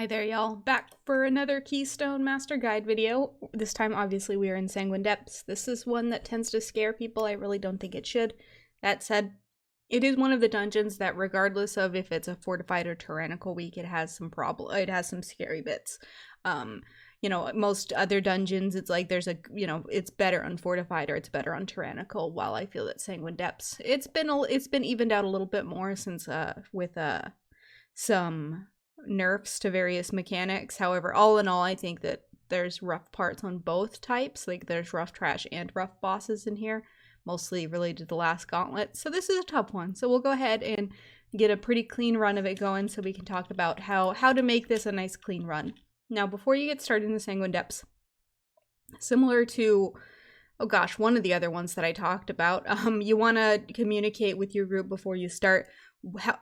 Hi there, y'all. Back for another Keystone Master Guide video. This time, obviously, we are in Sanguine Depths. This is one that tends to scare people. I really don't think it should. That said, it is one of the dungeons that, regardless of if it's a fortified or tyrannical week, it has some scary bits. You know, most other dungeons, it's like there's a, you know, it's better unfortified or it's better on tyrannical. While I feel that Sanguine Depths, it's been evened out a little bit more since with some nerfs to various mechanics. However, all in all, I think that there's rough parts on both types. Like there's rough trash and rough bosses in here, mostly related to the last gauntlet. So this is a tough one. So we'll go ahead and get a pretty clean run of it going so we can talk about how to make this a nice clean run. Now, before you get started in the Sanguine Depths, similar to, oh gosh, one of the other ones that I talked about, you want to communicate with your group before you start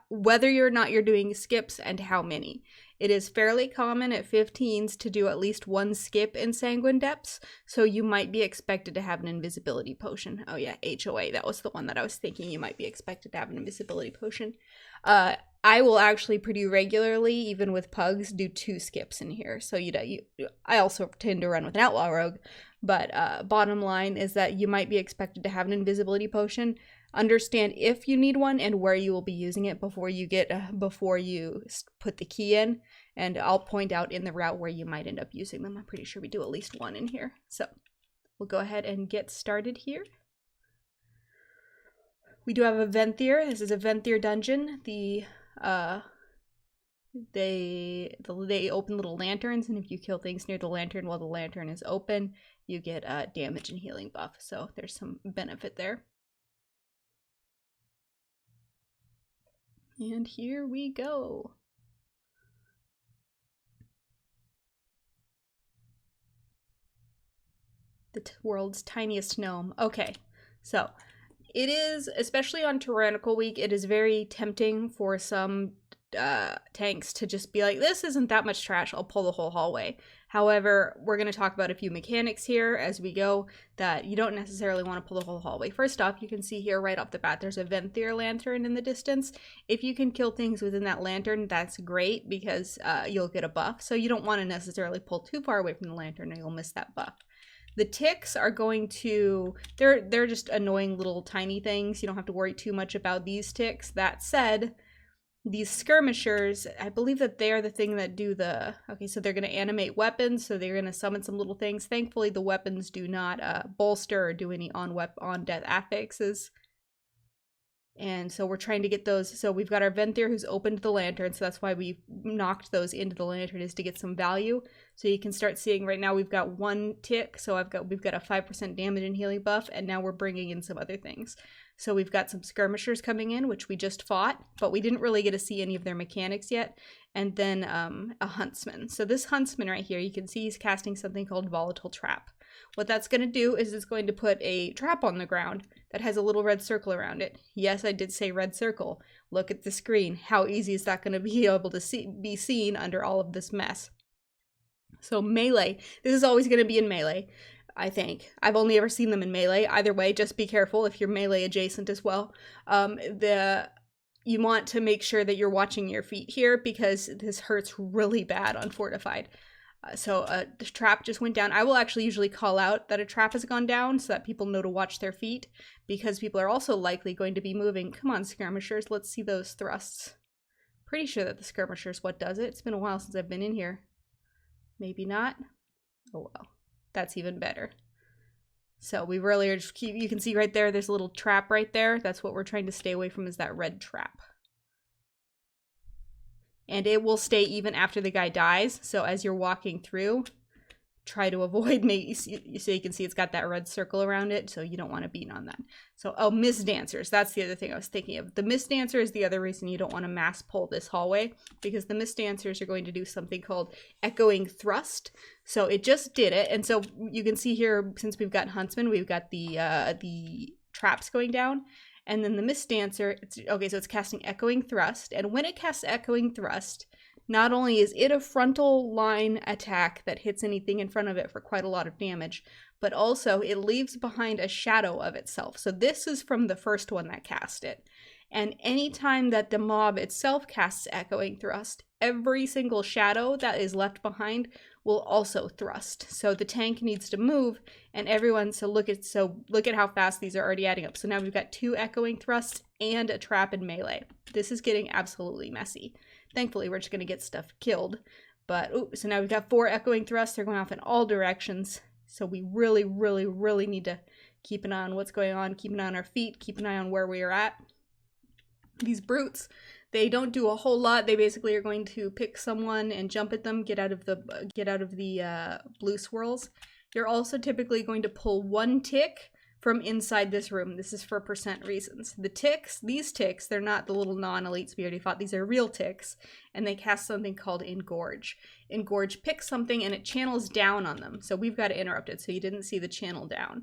whether or not you're doing skips and how many. It is fairly common at 15s to do at least one skip in Sanguine Depths, so you might be expected to have an invisibility potion. Oh yeah, HOA, that was the one that I was thinking. You might be expected to have an invisibility potion. I will actually pretty regularly, even with pugs, do 2 skips in here. So I also tend to run with an outlaw rogue, but bottom line is that you might be expected to have an invisibility potion. Understand if you need one and where you will be using it before you put the key in, and I'll point out in the route where you might end up using them. I'm pretty sure we do at least one in here. So we'll go ahead and get started here. We do have a Venthyr. This is a Venthyr dungeon. They open little lanterns, and if you kill things near the lantern while the lantern is open, you get damage and healing buff. So there's some benefit there. And here we go. The world's tiniest gnome. Okay, so it is, especially on Tyrannical Week, it is very tempting for some tanks to just be like, this isn't that much trash, I'll pull the whole hallway. However, we're going to talk about a few mechanics here as we go that you don't necessarily want to pull the whole hallway. First off, you can see here right off the bat, there's a Venthyr lantern in the distance. If you can kill things within that lantern, that's great because you'll get a buff. So you don't want to necessarily pull too far away from the lantern or you'll miss that buff. The ticks are going to, they're just annoying little tiny things. You don't have to worry too much about these ticks. That said, these skirmishers, I believe that they are the thing that do the, okay, so they're going to animate weapons, so they're going to summon some little things. Thankfully, the weapons do not bolster or do any on-death affixes. And so we're trying to get those. So we've got our Venthyr who's opened the lantern, so that's why we knocked those into the lantern, is to get some value. So you can start seeing right now we've got 1 tick, so we've got a 5% damage and healing buff, and now we're bringing in some other things. So we've got some skirmishers coming in, which we just fought, but we didn't really get to see any of their mechanics yet. And then a huntsman. So this huntsman right here, you can see he's casting something called Volatile Trap. What that's going to do is it's going to put a trap on the ground that has a little red circle around it. Yes, I did say red circle. Look at the screen. How easy is that going to be able to be seen under all of this mess? So melee. This is always going to be in melee, I think. I've only ever seen them in melee. Either way, just be careful if you're melee adjacent as well. You want to make sure that you're watching your feet here because this hurts really bad on fortified. So the trap just went down. I will actually usually call out that a trap has gone down so that people know to watch their feet, because people are also likely going to be moving. Come on, skirmishers, let's see those thrusts. Pretty sure that the skirmishers what does it. It's been a while since I've been in here. Maybe not. Oh well, that's even better. So we really are just you can see right there, there's a little trap right there. That's what we're trying to stay away from, is that red trap. And it will stay even after the guy dies. So as you're walking through, try to avoid, so you can see it's got that red circle around it, so you don't want to beat on that. So, oh, mist dancers, that's the other thing I was thinking of. The mist dancer is the other reason you don't want to mass pull this hallway, because the mist dancers are going to do something called echoing thrust. So it just did it, and so you can see here, since we've got huntsman, we've got the traps going down. And then the Mist Dancer, it's casting Echoing Thrust. And when it casts Echoing Thrust, not only is it a frontal line attack that hits anything in front of it for quite a lot of damage, but also it leaves behind a shadow of itself. So this is from the first one that cast it. And anytime that the mob itself casts Echoing Thrust, every single shadow that is left behind will also thrust. So the tank needs to move, and everyone, so look at how fast these are already adding up. So now we've got 2 echoing thrusts and a trap in melee. This is getting absolutely messy. Thankfully, we're just going to get stuff killed. But, so now we've got 4 echoing thrusts. They're going off in all directions. So we really, really, really need to keep an eye on what's going on, keep an eye on our feet, keep an eye on where we are at. These brutes, they don't do a whole lot. They basically are going to pick someone and jump at them, get out of the blue swirls. You're also typically going to pull 1 tick from inside this room. This is for percent reasons. The ticks, these ticks, they're not the little non-elites we already fought. These are real ticks, and they cast something called Engorge. Engorge picks something and it channels down on them. So we've got to interrupt it, so you didn't see the channel down.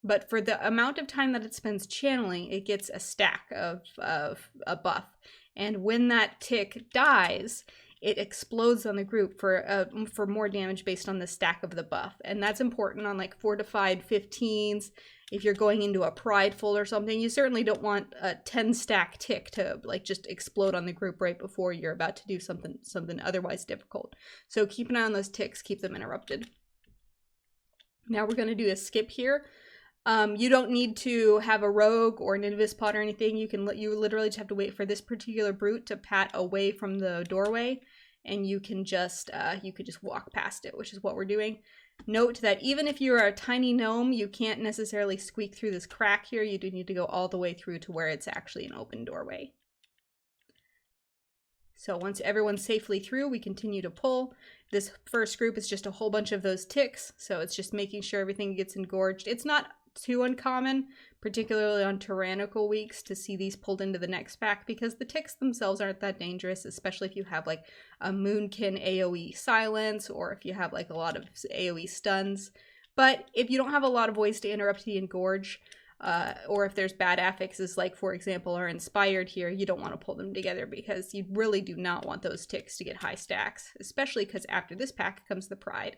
But for the amount of time that it spends channeling, it gets a stack of a buff. And when that tick dies, it explodes on the group for more damage based on the stack of the buff. And that's important on like fortified 15s. If you're going into a prideful or something, you certainly don't want a 10 stack tick to like just explode on the group right before you're about to do something otherwise difficult. So keep an eye on those ticks, keep them interrupted. Now we're going to do a skip here. You don't need to have a rogue or an invis pot or anything. You literally just have to wait for this particular brute to pat away from the doorway, and you could just walk past it, which is what we're doing. Note that even if you are a tiny gnome, you can't necessarily squeak through this crack here. You do need to go all the way through to where it's actually an open doorway. So once everyone's safely through, we continue to pull. This first group is just a whole bunch of those ticks, so it's just making sure everything gets engorged. It's not too uncommon, particularly on tyrannical weeks, to see these pulled into the next pack because the ticks themselves aren't that dangerous, especially if you have like a Moonkin AoE silence or if you have like a lot of AoE stuns. But if you don't have a lot of ways to interrupt the engorge, or if there's bad affixes like, for example, are inspired here, you don't want to pull them together because you really do not want those ticks to get high stacks, especially because after this pack comes the Pride.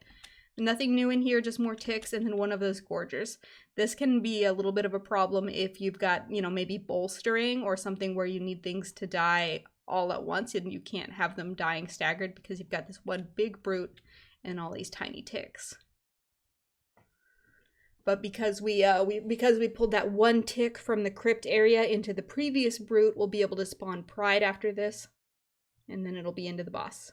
Nothing new in here, just more ticks and then one of those gorgers. This can be a little bit of a problem if you've got, maybe bolstering or something where you need things to die all at once and you can't have them dying staggered because you've got this one big brute and all these tiny ticks. But because we pulled that 1 tick from the crypt area into the previous brute, we'll be able to spawn Pride after this, and then it'll be into the boss.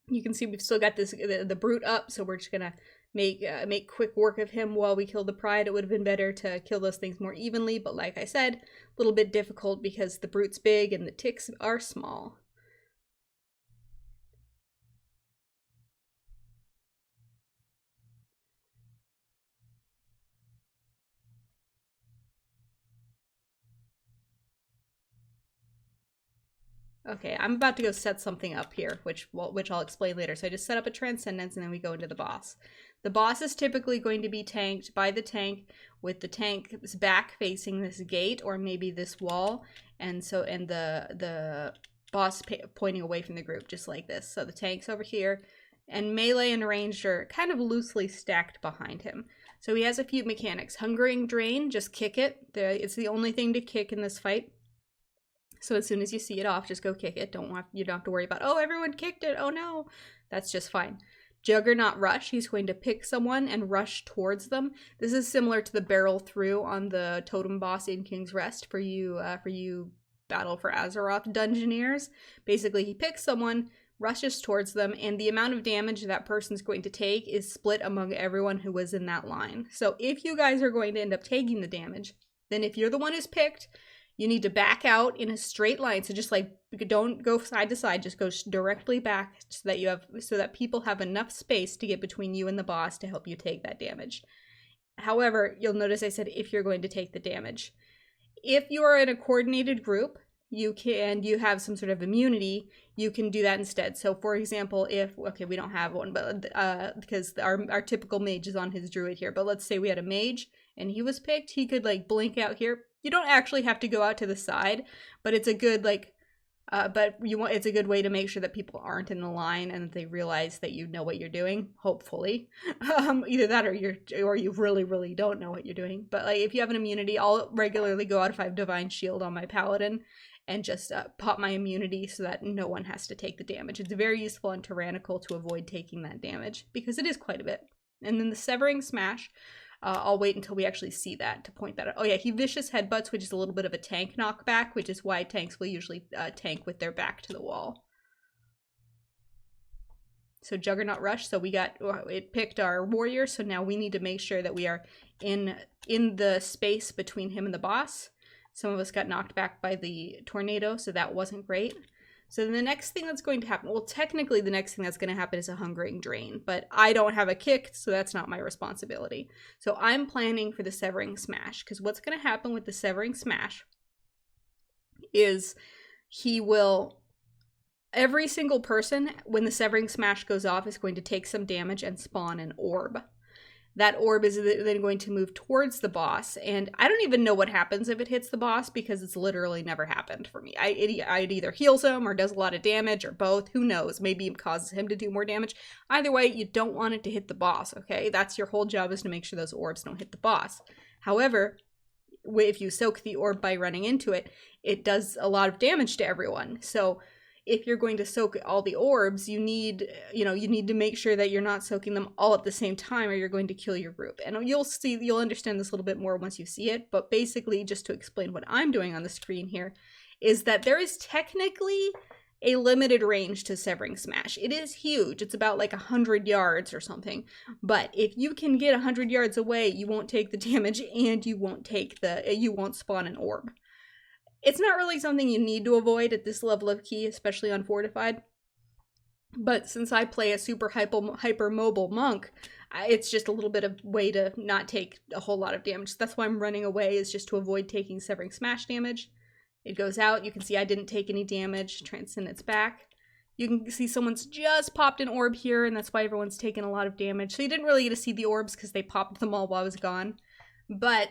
You can see we've still got the brute up, so we're just gonna make quick work of him while we kill the Pride. It would have been better to kill those things more evenly, but like I said, a little bit difficult because the brute's big and the ticks are small. Okay, I'm about to go set something up here, which I'll explain later. So I just set up a Transcendence and then we go into the boss. The boss is typically going to be tanked by the tank with the tank's back facing this gate or maybe this wall, and the boss pointing away from the group, just like this. So the tank's over here, and melee and ranged are kind of loosely stacked behind him. So he has a few mechanics. Hungering Drain, just kick it. It's the only thing to kick in this fight. So as soon as you see it off, just go kick it. You don't have to worry about, oh, everyone kicked it, oh no. That's just fine. Juggernaut Rush, he's going to pick someone and rush towards them. This is similar to the barrel through on the totem boss in King's Rest for you Battle for Azeroth Dungeoneers. Basically, he picks someone, rushes towards them, and the amount of damage that person's going to take is split among everyone who was in that line. So if you guys are going to end up taking the damage, then if you're the one who's picked, you need to back out in a straight line. So just like, don't go side to side, just go directly back so that people have enough space to get between you and the boss to help you take that damage. However, you'll notice I said if you're going to take the damage. If you are in a coordinated group, you have some sort of immunity, you can do that instead. So for example, we don't have one, but because our typical mage is on his druid here, but let's say we had a mage and he was picked, he could like blink out here. You don't actually have to go out to the side, but it's a good it's a good way to make sure that people aren't in the line and that they realize that you know what you're doing, hopefully. Either that or you really, really don't know what you're doing. But like if you have an immunity, I'll regularly go out if I have Divine Shield on my paladin. and just pop my immunity so that no one has to take the damage. It's very useful on Tyrannical to avoid taking that damage, because it is quite a bit. And then the Severing Smash, I'll wait until we actually see that to point that out. Oh yeah, he Vicious Headbutts, which is a little bit of a tank knockback, which is why tanks will usually tank with their back to the wall. So Juggernaut Rush, so it picked our warrior, so now we need to make sure that we are in the space between him and the boss. Some of us got knocked back by the tornado, so that wasn't great. So the next thing that's going to happen, well, technically the next thing that's going to happen is a Hungering Drain, but I don't have a kick, so that's not my responsibility. So I'm planning for the Severing Smash, because what's going to happen with the Severing Smash is he will, every single person, when the Severing Smash goes off, is going to take some damage and spawn an orb. That orb is then going to move towards the boss, and I don't even know what happens if it hits the boss, because it's literally never happened for me. It either heals him or does a lot of damage, or both. Who knows? Maybe it causes him to do more damage. Either way, you don't want it to hit the boss, okay? That's your whole job, is to make sure those orbs don't hit the boss. However, if you soak the orb by running into it, it does a lot of damage to everyone. So if you're going to soak all the orbs, you need to make sure that you're not soaking them all at the same time, or you're going to kill your group. And you'll understand this a little bit more once you see it, but basically, just to explain what I'm doing on the screen here, is that there is technically a limited range to Severing Smash. It is huge. It's about like 100 yards or something. But if you can get 100 yards away, you won't take the damage, and you won't spawn an orb. It's not really something you need to avoid at this level of key, especially on Fortified. But since I play a super hyper mobile monk, it's just a little bit of way to not take a whole lot of damage. That's why I'm running away, is just to avoid taking Severing Smash damage. It goes out. You can see I didn't take any damage. Transcendence back. You can see someone's just popped an orb here, and that's why everyone's taken a lot of damage. So you didn't really get to see the orbs because they popped them all while I was gone. But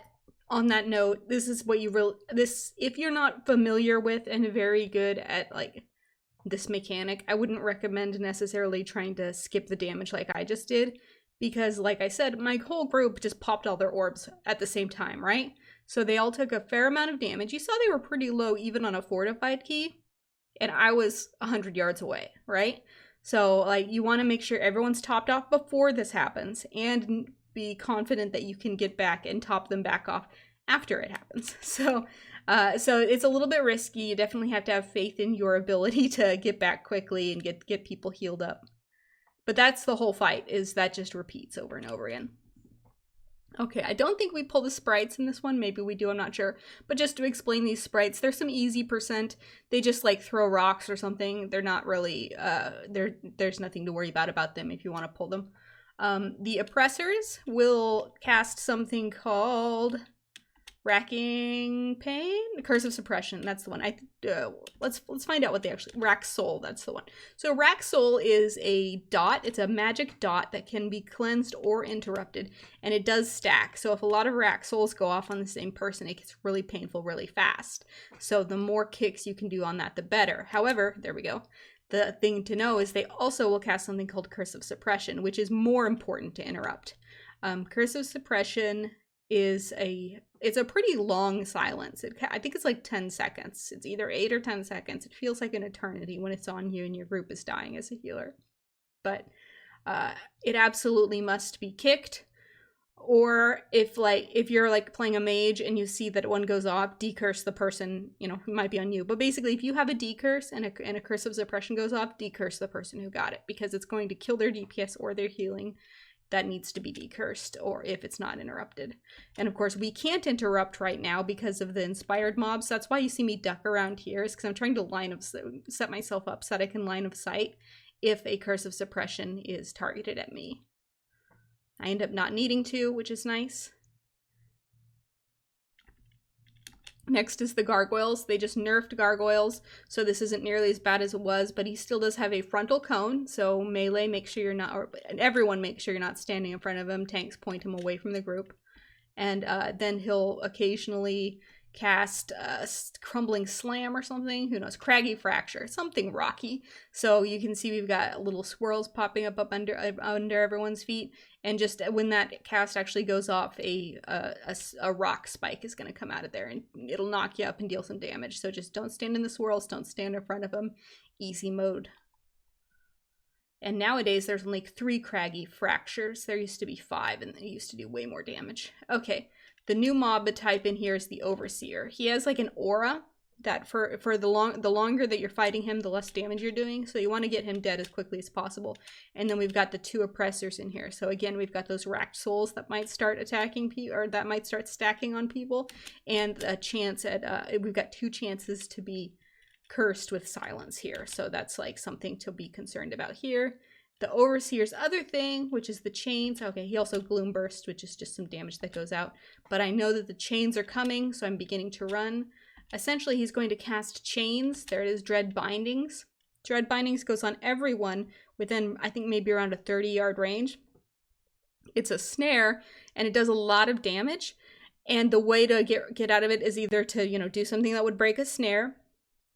on that note, this is what if you're not familiar with and very good at like this mechanic, I wouldn't recommend necessarily trying to skip the damage like I just did, because like I said, my whole group just popped all their orbs at the same time, right? So they all took a fair amount of damage. You saw they were pretty low even on a Fortified key, and I was 100 yards away, right? So like you want to make sure everyone's topped off before this happens, and be confident that you can get back and top them back off after it happens. So it's a little bit risky. You definitely have to have faith in your ability to get back quickly and get people healed up. But that's the whole fight, is that just repeats over and over again. Okay, I don't think we pull the sprites in this one. Maybe we do, I'm not sure. But just to explain these sprites, there's some easy percent. They just like throw rocks or something. They're not really, there's nothing to worry about them if you want to pull them. The oppressors will cast something called Racking Pain? Curse of Suppression, that's the one. Let's find out what they actually... Rack Soul, that's the one. So Rack Soul is a dot. It's a magic dot that can be cleansed or interrupted, and it does stack. So if a lot of Rack Souls go off on the same person, it gets really painful really fast. So the more kicks you can do on that, the better. However, there we go. The thing to know is they also will cast something called Curse of Suppression, which is more important to interrupt. Curse of Suppression is it's a pretty long silence. I think it's like 10 seconds. It's either 8 or 10 seconds. It feels like an eternity when it's on you and your group is dying as a healer. But it absolutely must be kicked. Or if you're like playing a mage and you see that one goes off, decurse the person, who might be on you. But basically, if you have a decurse and a Curse of Suppression goes off, decurse the person who got it, because it's going to kill their DPS or their healing. That needs to be decursed, or if it's not interrupted. And of course, we can't interrupt right now because of the inspired mobs. That's why you see me duck around here, is because I'm trying to set myself up so that I can line of sight if a Curse of Suppression is targeted at me. I end up not needing to, which is nice. Next is the gargoyles. They just nerfed gargoyles, so this isn't nearly as bad as it was, but he still does have a frontal cone, so melee, make sure you're not, or everyone make sure you're not standing in front of him. Tanks point him away from the group. And then he'll occasionally cast Crumbling Slam or something. Who knows? Craggy Fracture. Something rocky. So you can see we've got little swirls popping up under everyone's feet. And just when that cast actually goes off, a rock spike is going to come out of there. And it'll knock you up and deal some damage. So just don't stand in the swirls. Don't stand in front of them. Easy mode. And nowadays, there's only 3 Craggy Fractures. There used to be 5, and they used to do way more damage. Okay, the new mob type in here is the Overseer. He has like an aura that for the longer that you're fighting him, the less damage you're doing. So you want to get him dead as quickly as possible. And then we've got the 2 Oppressors in here. So again, we've got those racked souls that might start attacking people, or that might start stacking on people. And a chance at, we've got 2 chances to be cursed with silence here, so that's like something to be concerned about here. The Overseer's other thing, which is the chains. Okay, he also Gloom Burst, which is just some damage that goes out, but I know that the chains are coming, so I'm beginning to run. Essentially, he's going to cast chains. There it is, Dread Bindings. Dread Bindings goes on everyone within, I think, maybe around a 30-yard range. It's a snare, and it does a lot of damage, and the way to get out of it is either to, you know, do something that would break a snare,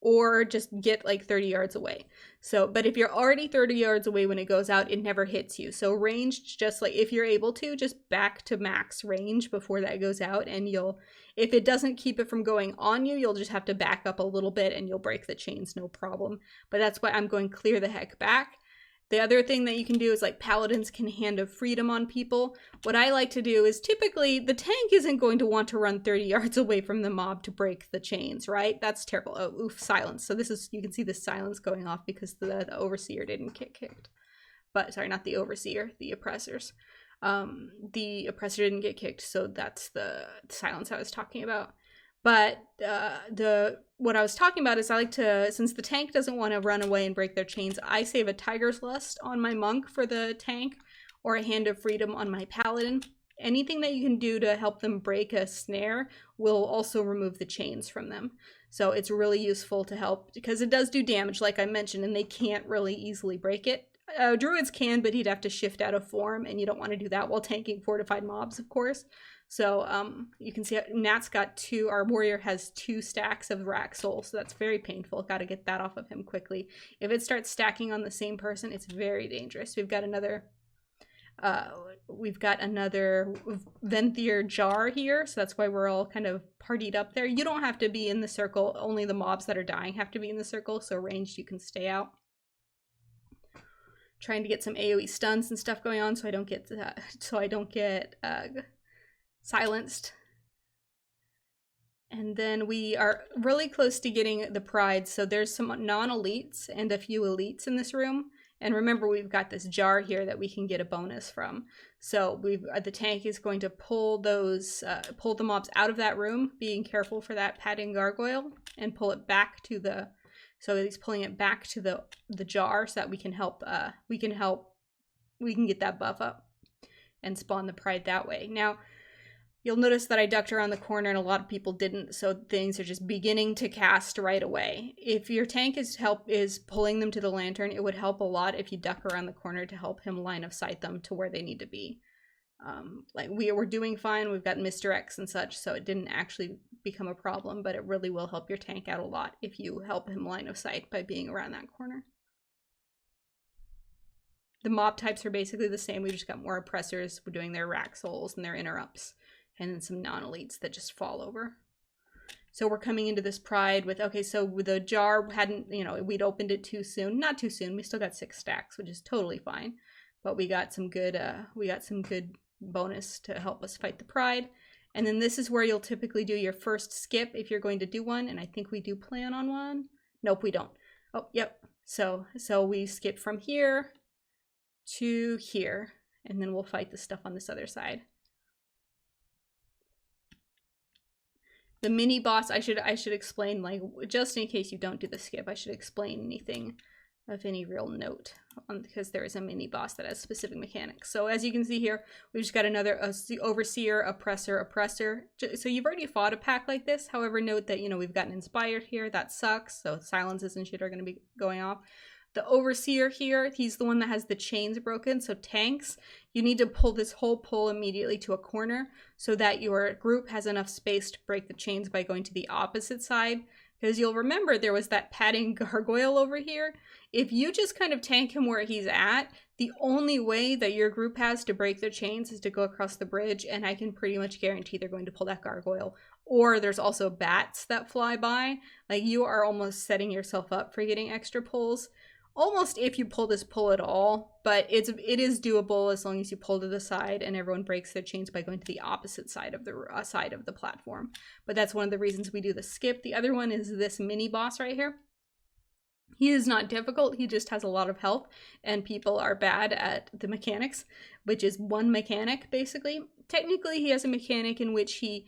or just get like 30 yards away. So, but if you're already 30 yards away when it goes out, it never hits you. So ranged, just like if you're able to, just back to max range before that goes out, and you'll, if it doesn't keep it from going on you, you'll just have to back up a little bit and you'll break the chains, no problem. But that's why I'm going clear the heck back. The other thing that you can do is like Paladins can Hand of Freedom on people. What I like to do is typically the tank isn't going to want to run 30 yards away from the mob to break the chains, right? That's terrible. Oh, oof, silence. So this is, you can see the silence going off because the Overseer didn't get kicked. But sorry, not the Overseer, the Oppressors. The Oppressor didn't get kicked, so that's the silence I was talking about. But what I was talking about is I like to, since the tank doesn't want to run away and break their chains, I save a Tiger's Lust on my monk for the tank, or a Hand of Freedom on my paladin. Anything that you can do to help them break a snare will also remove the chains from them. So it's really useful to help, because it does do damage, like I mentioned, and they can't really easily break it. Druids can, but he'd have to shift out of form, and you don't want to do that while tanking fortified mobs, of course. So you can see Nat's got 2, our warrior has 2 stacks of rack soul, so that's very painful. Got to get that off of him quickly. If it starts stacking on the same person, it's very dangerous. We've got another Venthyr Jar here, so that's why we're all kind of partied up there. You don't have to be in the circle, only the mobs that are dying have to be in the circle, so ranged you can stay out. Trying to get some AoE stuns and stuff going on so I don't get silenced. And then we are really close to getting the pride, so there's some non-elites and a few elites in this room. And remember, we've got this jar here that we can get a bonus from. So the tank is going to pull pull the mobs out of that room, being careful for that padding gargoyle, and pull it back to the, so he's pulling it back to the jar so that we can get that buff up and spawn the pride that way. Now, you'll notice that I ducked around the corner and a lot of people didn't, so things are just beginning to cast right away. If your tank is pulling them to the lantern, it would help a lot if you duck around the corner to help him line of sight them to where they need to be. Like we're doing fine, we've got misdirects and such, so it didn't actually become a problem, but it really will help your tank out a lot if you help him line of sight by being around that corner. The mob types are basically the same, we just got more oppressors, we're doing their rack souls and their interrupts. And then some non-elites that just fall over. So we're coming into this pride with, okay, so the jar hadn't, we'd opened it too soon. Not too soon, we still got 6 stacks, which is totally fine. But we got some good bonus to help us fight the pride. And then this is where you'll typically do your first skip if you're going to do one. And I think we do plan on one. Nope, we don't. Oh, yep. So we skip from here to here. And then we'll fight the stuff on this other side. The mini boss, I should explain, like, just in case you don't do the skip, I should explain anything of any real note, because there is a mini boss that has specific mechanics. So as you can see here, we've just got another Overseer, Oppressor. So you've already fought a pack like this. However, note that, we've gotten Inspired here. That sucks. So silences and shit are going to be going off. The Overseer here, he's the one that has the chains broken. So tanks, you need to pull this whole pull immediately to a corner so that your group has enough space to break the chains by going to the opposite side. Because you'll remember there was that padding gargoyle over here. If you just kind of tank him where he's at, the only way that your group has to break their chains is to go across the bridge, and I can pretty much guarantee they're going to pull that gargoyle. Or there's also bats that fly by. Like, you are almost setting yourself up for getting extra pulls. Almost if you pull this pull at all, but it is doable as long as you pull to the side and everyone breaks their chains by going to the opposite side of the platform. But that's one of the reasons we do the skip. The other one is this mini boss right here. He is not difficult, he just has a lot of health, and people are bad at the mechanics, which is one mechanic, basically. Technically, he has a mechanic in which he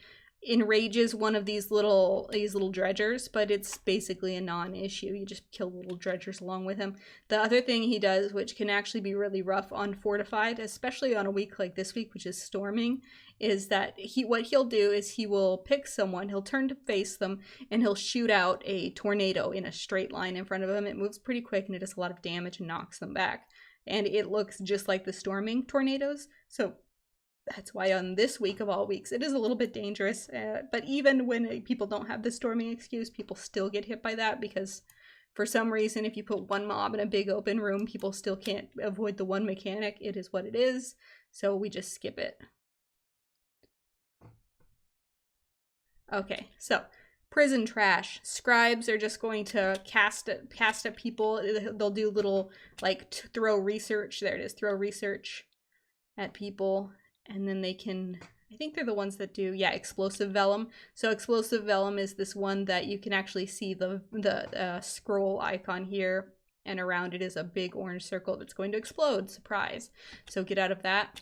enrages one of these little dredgers, but it's basically a non-issue. You just kill little dredgers along with him. The other thing he does, which can actually be really rough on Fortified, especially on a week like this week, which is storming, is that what he'll do is he will pick someone, he'll turn to face them, and he'll shoot out a tornado in a straight line in front of him. It moves pretty quick and it does a lot of damage and knocks them back. And it looks just like the storming tornadoes. So that's why on this week of all weeks, it is a little bit dangerous. But even when people don't have the storming excuse, people still get hit by that because for some reason, if you put one mob in a big open room, people still can't avoid the one mechanic. It is what it is. So we just skip it. Okay, so prison trash. Scribes are just going to cast at people. They'll do little, like, throw research. There it is, throw research at people. And then they can, I think they're the ones that do, yeah, explosive vellum. So explosive vellum is this one that you can actually see the scroll icon here. And around it is a big orange circle that's going to explode. Surprise. So get out of that.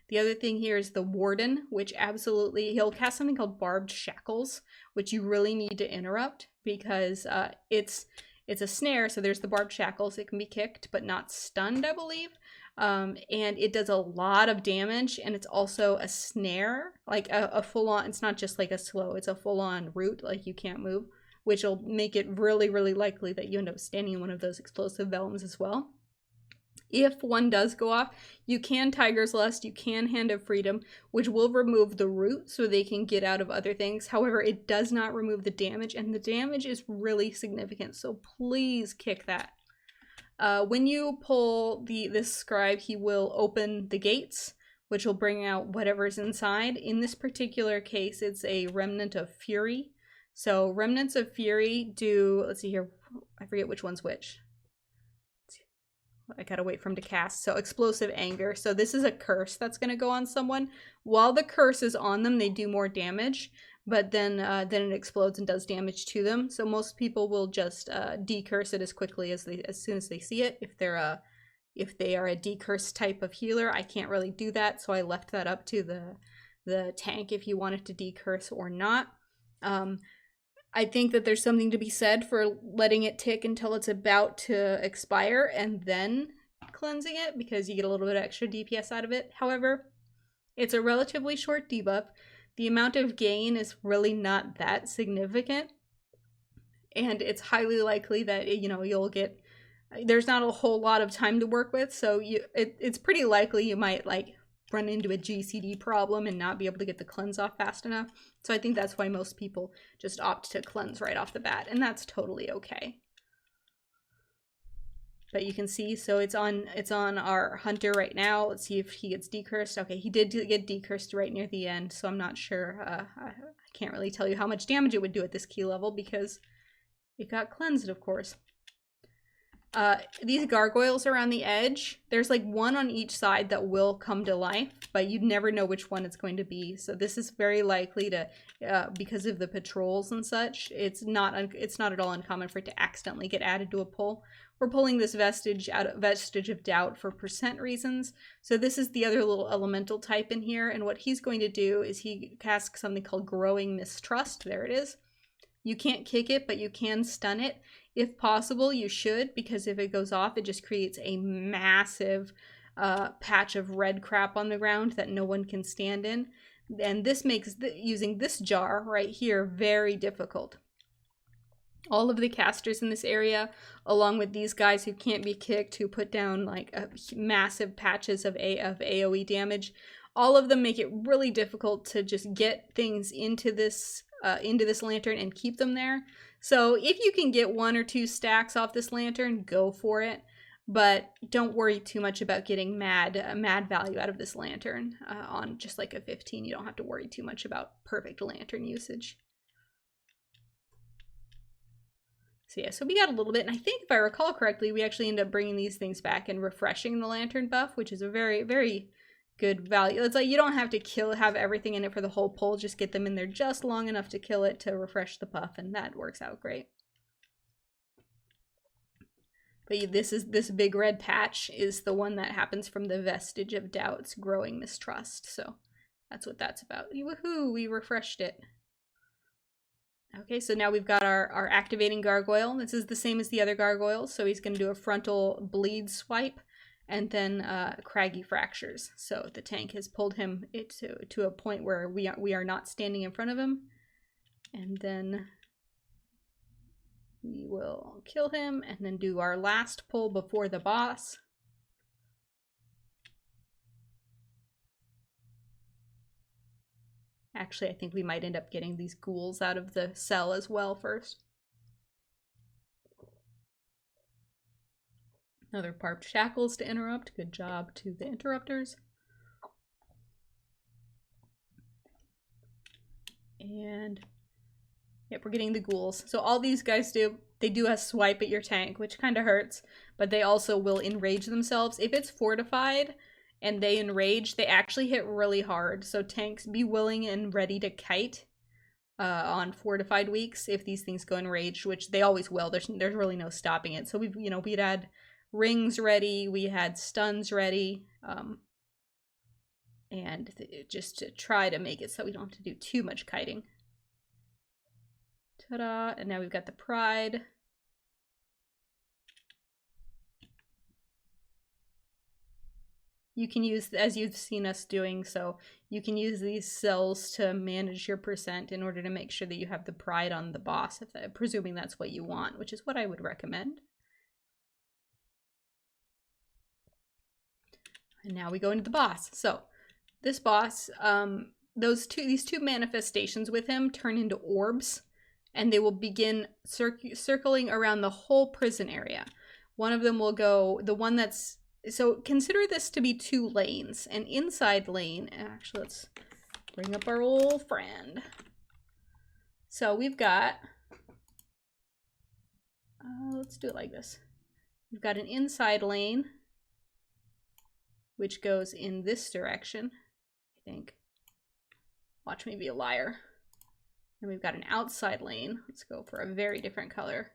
The other thing here is the Warden, which absolutely, he'll cast something called Barbed Shackles, which you really need to interrupt because it's a snare, so there's the Barbed Shackles. It can be kicked, but not stunned, I believe. And it does a lot of damage, and it's also a snare, like a full-on, it's not just like a slow, it's a full-on root, like you can't move, which will make it really, really likely that you end up standing in one of those explosive vellums as well. If one does go off, you can Tiger's Lust, you can Hand of Freedom, which will remove the root so they can get out of other things. However, it does not remove the damage, and the damage is really significant, so please kick that. When you pull this scribe, he will open the gates, which will bring out whatever's inside. In this particular case, it's a Remnant of Fury. So Remnants of Fury do, let's see here, I forget which one's which. I gotta wait for him to cast. So Explosive Anger. So this is a curse that's gonna go on someone. While the curse is on them, they do more damage, but then it explodes and does damage to them. So most people will just decurse it as quickly as soon as they see it. If they are a decurse type of healer, I can't really do that, so I left that up to the tank if you wanted to decurse or not. I think that there's something to be said for letting it tick until it's about to expire and then cleansing it, because you get a little bit of extra DPS out of it. However, it's a relatively short debuff. The amount of gain is really not that significant, and it's highly likely that, you'll get, there's not a whole lot of time to work with, so it's pretty likely you might, like, run into a GCD problem and not be able to get the cleanse off fast enough. So I think that's why most people just opt to cleanse right off the bat, and that's totally okay. But you can see, so it's on our hunter right now. Let's see if he gets decursed. Okay, he did get decursed right near the end, so I'm not sure. I can't really tell you how much damage it would do at this key level because it got cleansed, of course. These gargoyles are on the edge. There's like one on each side that will come to life, but you'd never know which one it's going to be. So this is very likely to, because of the patrols and such, it's not at all uncommon for it to accidentally get added to a pull. We're pulling this vestige of doubt for percent reasons. So this is the other little elemental type in here, and what he's going to do is he casts something called Growing Mistrust. There it is. You can't kick it, but you can stun it. If possible, you should, because if it goes off, it just creates a massive patch of red crap on the ground that no one can stand in. And this makes using this jar right here very difficult. all of the casters in this area, along with these guys who can't be kicked, who put down like massive patches of AoE damage, all of them make it really difficult to just get things into this lantern and keep them there. So if you can get 1 or 2 stacks off this lantern, go for it. But don't worry too much about getting mad value out of this lantern. On just like a 15, you don't have to worry too much about perfect lantern usage. So yeah, so we got a little bit, and I think if I recall correctly, we actually end up bringing these things back and refreshing the lantern buff, which is a very, very good value. It's like you don't have to have everything in it for the whole pull, just get them in there just long enough to kill it to refresh the buff, and that works out great. But this big red patch is the one that happens from the vestige of doubts growing mistrust. So that's what that's about. Woohoo, we refreshed it. Okay, so now we've got our activating gargoyle. This is the same as the other gargoyles. So he's going to do a frontal bleed swipe and then craggy fractures. So the tank has pulled him to a point where we are not standing in front of him. And then we will kill him and then do our last pull before the boss. Actually, I think we might end up getting these ghouls out of the cell as well first. Another barbed shackles to interrupt. Good job to the interrupters. And yep, we're getting the ghouls. So all these guys they do a swipe at your tank, which kind of hurts, but they also will enrage themselves. If it's fortified and they enrage, they actually hit really hard. So tanks, be willing and ready to kite on fortified weeks if these things go enraged, which they always will. There's really no stopping it. So we'd had rings ready, we had stuns ready, and just to try to make it so we don't have to do too much kiting. Ta-da! And now we've got the pride. You can use, as you've seen us doing, so you can use these cells to manage your percent in order to make sure that you have the pride on the boss, presuming that's what you want, which is what I would recommend. And now we go into the boss. So this boss, these two manifestations with him turn into orbs, and they will begin circling around the whole prison area. One of them will go, the one that's, so consider this to be 2 lanes. An inside lane, actually let's bring up our old friend. So we've got, let's do it like this. We've got an inside lane, which goes in this direction, I think. Watch me be a liar. And we've got an outside lane. Let's go for a very different color,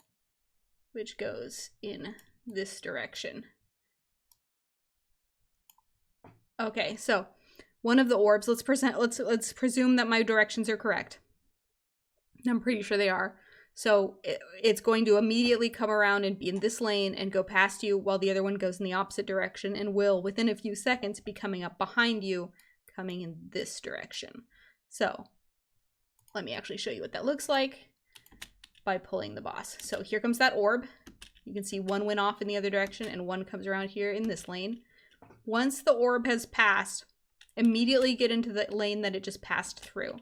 which goes in this direction. Okay, so one of the orbs, let's presume that my directions are correct. I'm pretty sure they are. So it's going to immediately come around and be in this lane and go past you, while the other one goes in the opposite direction and will, within a few seconds, be coming up behind you, coming in this direction. So let me actually show you what that looks like by pulling the boss. So here comes that orb. You can see one went off in the other direction and one comes around here in this lane. Once the orb has passed, immediately get into the lane that it just passed through.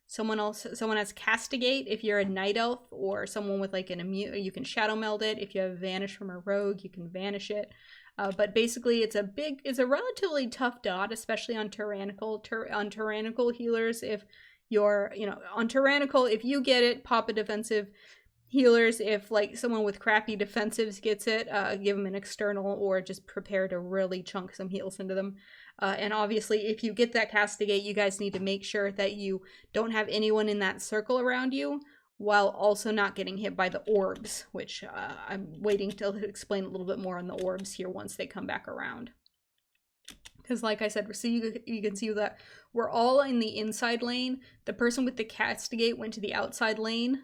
Someone has Castigate. If you're a night elf or someone with like an immune, you can shadow meld it. If you have Vanish from a rogue, you can vanish it. But basically, it's a relatively tough dot, especially on tyrannical healers. If you're, on tyrannical, if you get it, pop a defensive. Healers, if like someone with crappy defensives gets it, give them an external or just prepare to really chunk some heals into them. And obviously, if you get that Castigate, you guys need to make sure that you don't have anyone in that circle around you, while also not getting hit by the orbs, which I'm waiting to explain a little bit more on the orbs here once they come back around. Because like I said, so you can see that we're all in the inside lane. The person with the Castigate went to the outside lane.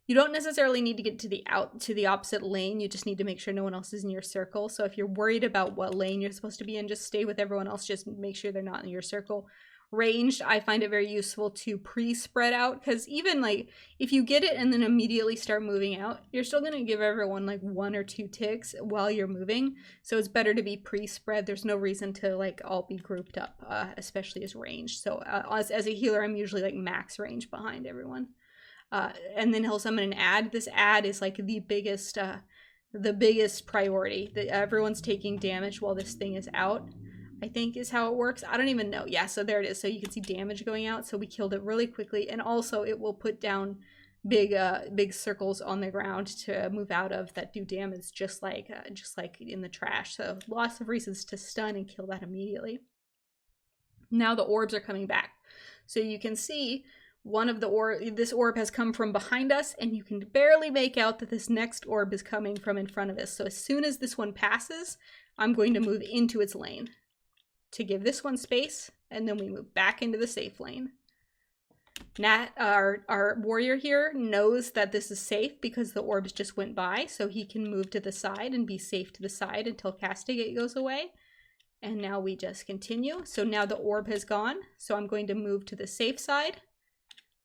You don't necessarily need to get to the opposite lane. You just need to make sure no one else is in your circle. So if you're worried about what lane you're supposed to be in, just stay with everyone else. Just make sure they're not in your circle. Ranged, I find it very useful to pre-spread out, because even like if you get it and then immediately start moving out, you're still going to give everyone like 1 or 2 ticks while you're moving. So it's better to be pre-spread. There's no reason to like all be grouped up, especially as ranged. So as a healer, I'm usually like max range behind everyone. And then he'll summon an ad. This ad is like the biggest priority. That everyone's taking damage while this thing is out, I think is how it works. I don't even know. Yeah, so there it is. So you can see damage going out. So we killed it really quickly. And also it will put down big circles on the ground to move out of that do damage, just like in the trash. So lots of reasons to stun and kill that immediately. Now the orbs are coming back. So you can see one of this orb has come from behind us, and you can barely make out that this next orb is coming from in front of us. So as soon as this one passes, I'm going to move into its lane to give this one space, and then we move back into the safe lane. Nat, our warrior here, knows that this is safe because the orbs just went by, so he can move to the side and be safe to the side until Castigate goes away. And now we just continue. So now the orb has gone, so I'm going to move to the safe side,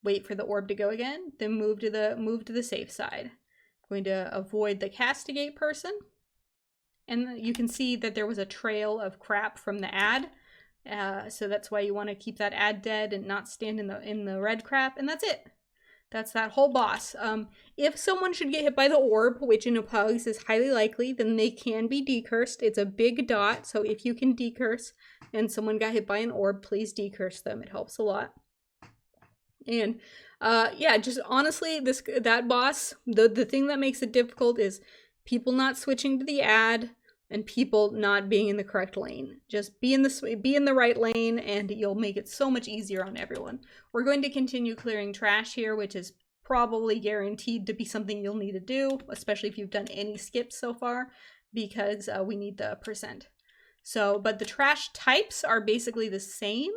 wait for the orb to go again, then move to the safe side. I'm going to avoid the Castigate person. And you can see that there was a trail of crap from the ad. So that's why you want to keep that ad dead and not stand in the red crap. And that's it. That's that whole boss. If someone should get hit by the orb, which in Apogs is highly likely, then they can be decursed. It's a big dot. So if you can decurse and someone got hit by an orb, please decurse them. It helps a lot. And yeah, just honestly, that boss, the thing that makes it difficult is people not switching to the ad and people not being in the correct lane. Just be in the right lane, and you'll make it so much easier on everyone. We're going to continue clearing trash here, which is probably guaranteed to be something you'll need to do, especially if you've done any skips so far, because we need the percent. So, but the trash types are basically the same.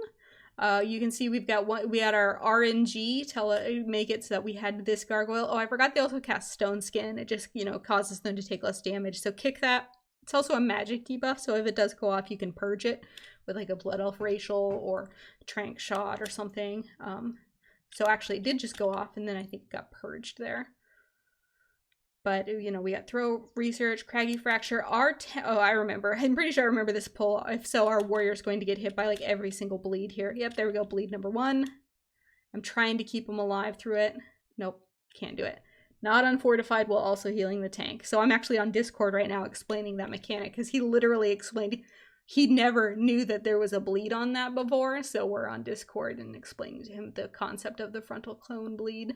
You can see we had our RNG make it so that we had this gargoyle. Oh, I forgot they also cast Stone Skin. It just, causes them to take less damage. So kick that. It's also a magic debuff, so if it does go off, you can purge it with like a Blood Elf Racial or Trank Shot or something. So actually it did just go off, and then I think it got purged there. But, we got Throw, Research, Craggy Fracture. Oh, I remember. I'm pretty sure I remember this pull. If so, our warrior's going to get hit by, like, every single bleed here. Yep, there we go. Bleed number 1. I'm trying to keep him alive through it. Nope, can't do it. Not unfortified while also healing the tank. So I'm actually on Discord right now explaining that mechanic, because he literally explained he never knew that there was a bleed on that before. So we're on Discord and explaining to him the concept of the frontal clone bleed.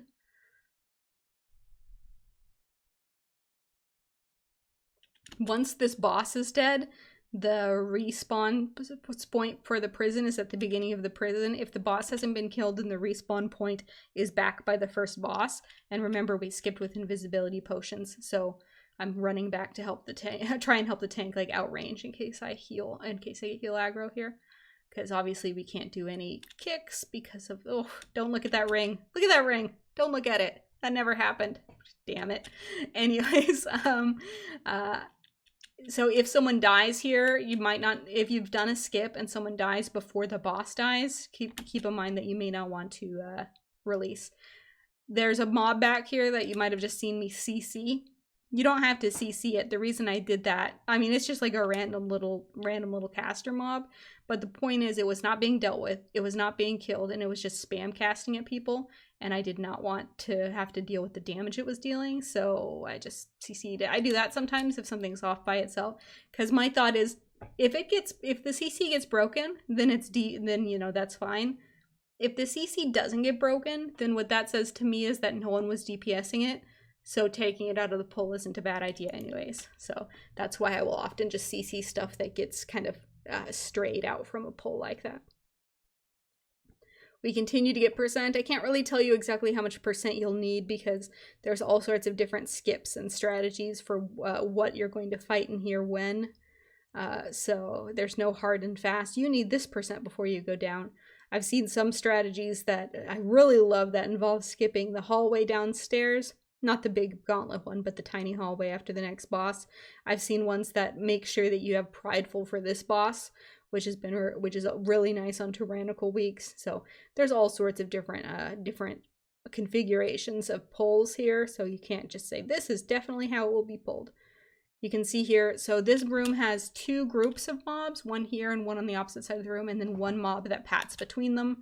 Once this boss is dead, the respawn point for the prison is at the beginning of the prison. If the boss hasn't been killed, then the respawn point is back by the first boss. And remember, we skipped with invisibility potions, so I'm running back to help the tank, try and help the tank like outrange in case I get heal aggro here. Because obviously we can't do any kicks because of, oh, don't look at that ring. Look at that ring. Don't look at it. That never happened. Damn it. Anyways, so if someone dies here, you might not, if you've done a skip and someone dies before the boss dies, keep in mind that you may not want to release. There's a mob back here that you might have just seen me CC. You don't have to CC it. The reason I did that, I mean, it's just like a random little caster mob, but the point is it was not being dealt with, it was not being killed, and it was just spam casting at people, and I did not want to have to deal with the damage it was dealing, so I just CC'd it. I do that sometimes if something's off by itself, because my thought is, if the CC gets broken, then that's fine. If the CC doesn't get broken, then what that says to me is that no one was DPSing it, so taking it out of the pull isn't a bad idea anyways. So that's why I will often just CC stuff that gets kind of strayed out from a pull like that. We continue to get percent. I can't really tell you exactly how much percent you'll need because there's all sorts of different skips and strategies for what you're going to fight in here when. So there's no hard and fast. You need this percent before you go down. I've seen some strategies that I really love that involve skipping the hallway downstairs. Not the big gauntlet one, but the tiny hallway after the next boss. I've seen ones that make sure that you have Prideful for this boss, which is really nice on tyrannical weeks. So there's all sorts of different configurations of pulls here. So you can't just say this is definitely how it will be pulled. You can see here, so this room has 2 groups of mobs, one here and one on the opposite side of the room, and then 1 mob that pats between them.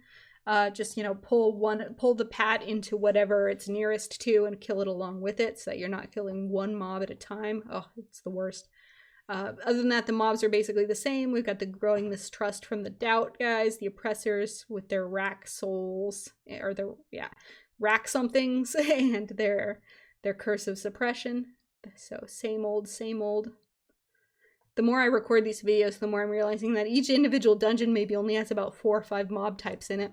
Just, you know, pull the pat into whatever it's nearest to and kill it along with it so that you're not killing 1 mob at a time. Oh, it's the worst. Other than that, the mobs are basically the same. We've got the growing mistrust from the doubt guys, the oppressors with their rack souls, or their, rack somethings, and their curse of suppression. So same old, same old. The more I record these videos, the more I'm realizing that each individual dungeon maybe only has about 4 or 5 mob types in it.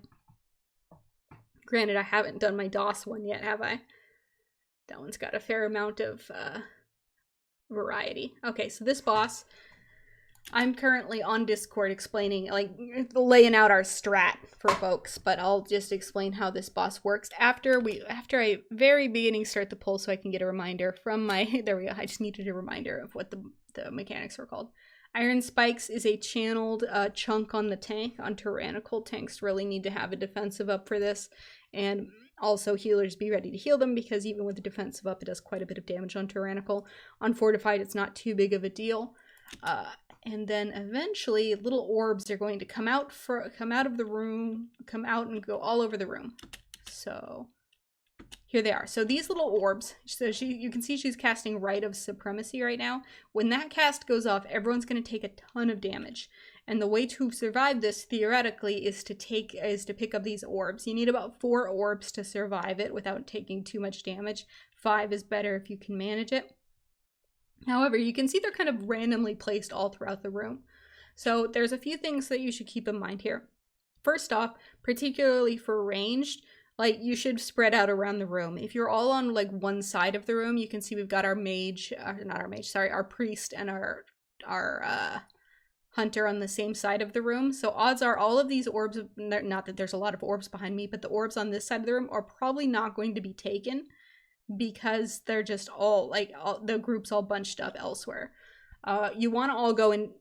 Granted, I haven't done my DOS one yet, have I? That one's got a fair amount of variety. Okay, so this boss, I'm currently on Discord explaining, like, laying out our strat for folks, but I'll just explain how this boss works after I very beginning start the pull so I can get a reminder from my, there we go, I just needed a reminder of what the mechanics were called. Iron Spikes is a channeled chunk on the tank. On tyrannical, tanks really need to have a defensive up for this, and also healers be ready to heal them because even with the defensive up, it does quite a bit of damage on tyrannical. On fortified, it's not too big of a deal. And then eventually little orbs are going to come out of the room, come out and go all over the room. So here they are. So these little orbs, so you can see she's casting Rite of Supremacy right now. When that cast goes off, everyone's going to take a ton of damage. And the way to survive this theoretically is to pick up these orbs. You need about 4 orbs to survive it without taking too much damage. 5 is better if you can manage it. However, you can see they're kind of randomly placed all throughout the room. So there's a few things that you should keep in mind here. First off, particularly for ranged, like, you should spread out around the room. If you're all on like one side of the room, you can see we've got our our priest and our hunter on the same side of the room. So odds are all of these orbs, not that there's a lot of orbs behind me, but the orbs on this side of the room are probably not going to be taken, because they're just the group's all bunched up elsewhere. You want to all go in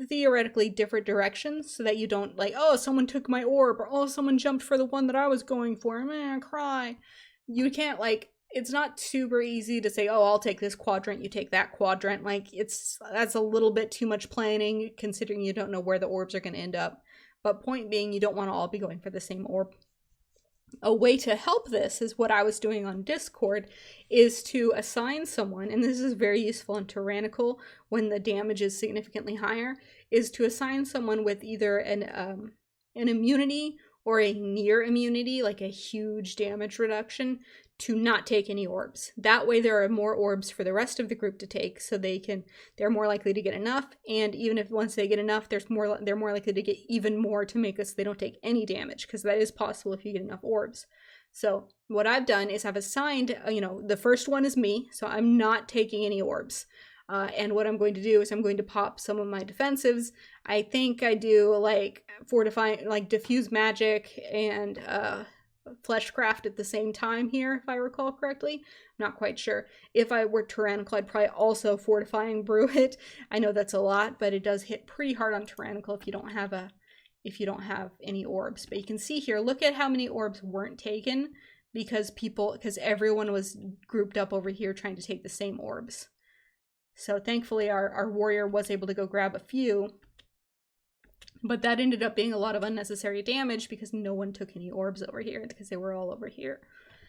theoretically different directions so that you don't like, oh, someone took my orb, or oh, someone jumped for the one that I was going for, man, cry. You can't, like, it's not super easy to say, oh, I'll take this quadrant, you take that quadrant. Like, that's a little bit too much planning considering you don't know where the orbs are going to end up. But point being, you don't want to all be going for the same orb. A way to help this is what I was doing on Discord, is to assign someone, and this is very useful in tyrannical when the damage is significantly higher, is to assign someone with either an immunity or a near immunity, like a huge damage reduction, to not take any orbs. That way there are more orbs for the rest of the group to take, so they're more likely to get enough, and even if once they get enough, they're more likely to get even more to make it so they don't take any damage, because that is possible if you get enough orbs. So what I've done is I've assigned, the first one is me, so I'm not taking any orbs. And what I'm going to do is I'm going to pop some of my defensives. I think I do like fortifying, like diffuse magic and fleshcraft at the same time here, if I recall correctly. I'm not quite sure. If I were tyrannical, I'd probably also fortifying brew it. I know that's a lot, but it does hit pretty hard on tyrannical if you don't have any orbs. But you can see here, look at how many orbs weren't taken because everyone was grouped up over here trying to take the same orbs. So thankfully our warrior was able to go grab a few, but that ended up being a lot of unnecessary damage because no one took any orbs over here because they were all over here.